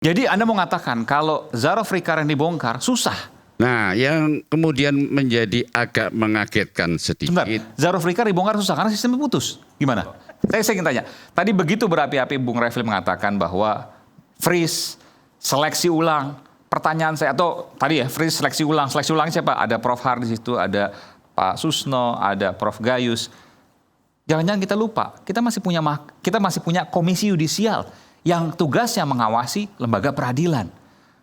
Jadi Anda mau mengatakan kalau Zara Afrika yang dibongkar susah? Nah, yang kemudian menjadi agak mengagetkan Sebentar, sedikit. Zara Afrika dibongkar susah karena sistemnya putus. Gimana? Saya ingin tanya, tadi begitu berapi-api Bung Refli mengatakan bahwa freeze, seleksi ulang, pertanyaan saya, atau tadi ya freeze, seleksi ulang siapa? Ada Prof. Har di situ, ada Pak Susno, ada Prof. Gayus. Jangan-jangan kita lupa, kita masih punya komisi yudisial yang tugasnya mengawasi lembaga peradilan.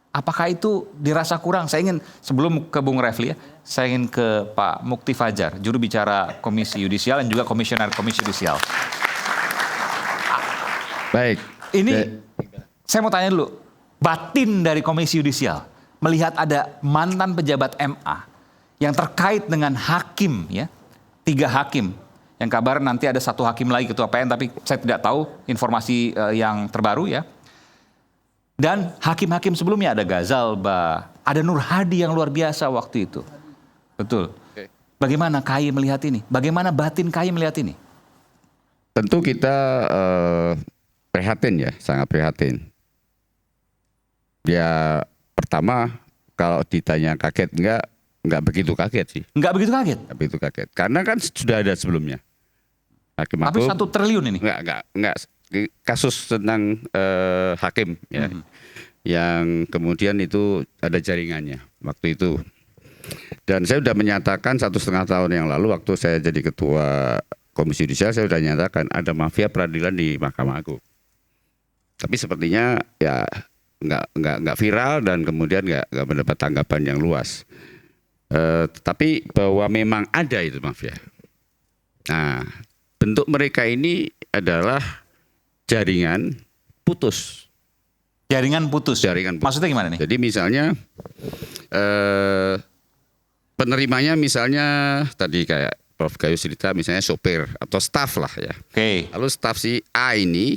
Apakah itu dirasa kurang? Saya ingin, sebelum ke Bung Refli ya, saya ingin ke Pak Mukti Fajar, juru bicara Komisi Yudisial dan juga Komisioner Komisi Yudisial. Baik. Ini saya mau tanya dulu, batin dari Komisi Yudisial melihat ada mantan pejabat MA yang terkait dengan hakim ya, 3 hakim. Yang kabar nanti ada 1 hakim lagi ketua PN, tapi saya tidak tahu informasi yang terbaru ya. Dan hakim-hakim sebelumnya ada Gazalba, ada Nur Hadi yang luar biasa waktu itu. Betul. Bagaimana KAI melihat ini? Bagaimana batin KAI melihat ini? Tentu kita prihatin ya, sangat prihatin. Ya pertama kalau ditanya kaget enggak begitu kaget sih. Enggak begitu kaget? Enggak begitu kaget. Karena kan sudah ada sebelumnya. Hakim tapi Agung, 1 triliun ini? Enggak. Kasus tentang hakim ya, yang kemudian itu ada jaringannya waktu itu. Dan saya sudah menyatakan 1,5 tahun yang lalu waktu saya jadi ketua Komisi Yudisial, saya sudah menyatakan ada mafia peradilan di Mahkamah Agung. Tapi sepertinya ya nggak viral dan kemudian nggak mendapat tanggapan yang luas. Tapi bahwa memang ada itu mafia. Nah, bentuk mereka ini adalah jaringan putus. Jaringan putus. Maksudnya gimana nih? Jadi misalnya penerimanya misalnya tadi kayak Prof. Gayus cerita misalnya sopir atau staf lah ya. Oke. Lalu staf si A ini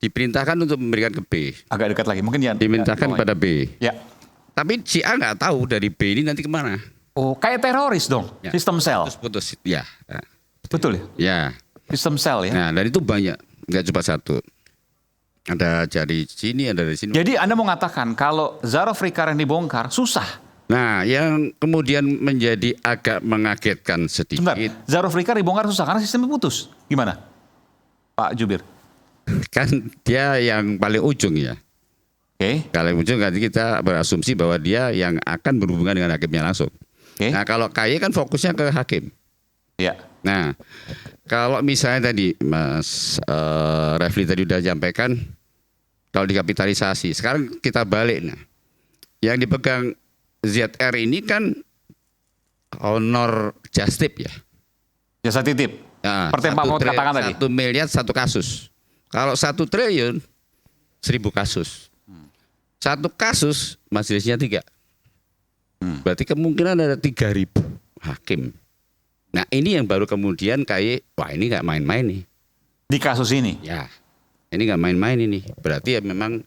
diperintahkan untuk memberikan ke B. Agak dekat lagi, mungkin ya. Dimintakan kepada B. Ya. Tapi si A nggak tahu dari B ini nanti kemana. Oh, kayak teroris dong, ya. Sistem sel. Putus, ya. Betul ya? Ya. Sistem sel ya. Nah, dan itu banyak, nggak cuma 1. Ada dari sini, ada dari sini. Jadi Anda mau mengatakan kalau Zara Afrika yang dibongkar susah? Nah, yang kemudian menjadi agak mengagetkan sedikit. Sebentar, Zara Afrika dibongkar susah karena sistemnya putus. Gimana, Pak Jubir? Kan dia yang paling ujung ya. Oke. Kalau ujung kan kita berasumsi bahwa dia yang akan berhubungan dengan hakimnya langsung. Nah, kalau KAI kan fokusnya ke hakim. Ya. Nah, kalau misalnya tadi Mas Refli tadi udah sampaikan kalau dikapitalisasi, sekarang kita balik. Nah, yang dipegang ZR ini kan honor justip ya. Jasa titip. Nah, seperti Pak Mahfud katakan tadi. 1 miliar 1 kasus. Kalau 1 triliun 1000 kasus. 1 kasus majelisnya 3. Berarti kemungkinan ada 3000 hakim. Nah, ini yang baru kemudian kayak wah ini nggak main-main nih. Di kasus ini? Ya, ini nggak main-main ini. Berarti ya memang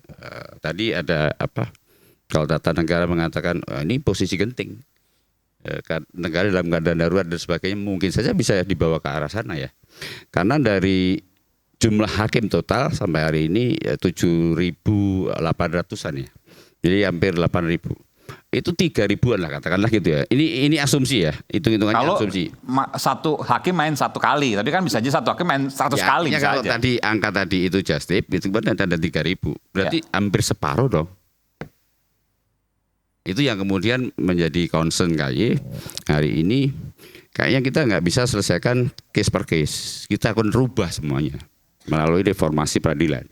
tadi ada apa? Kalau data negara mengatakan ini posisi genting. Negara dalam keadaan darurat dan sebagainya mungkin saja bisa dibawa ke arah sana ya. Karena dari jumlah hakim total sampai hari ini ya 7.800-an ya. Jadi hampir 8.000. Itu 3.000-an lah katakanlah gitu ya. Ini asumsi ya, hitung-hitungannya asumsi. Satu hakim main 1 kali, tapi kan bisa aja 1 hakim main 100 kali. Ya kalau tadi angka tadi itu justip, itu kan ada 3.000. Berarti hampir separuh dong. Itu yang kemudian menjadi concern KAI hari ini. Kayaknya kita nggak bisa selesaikan case per case. Kita akan rubah semuanya melalui reformasi peradilan.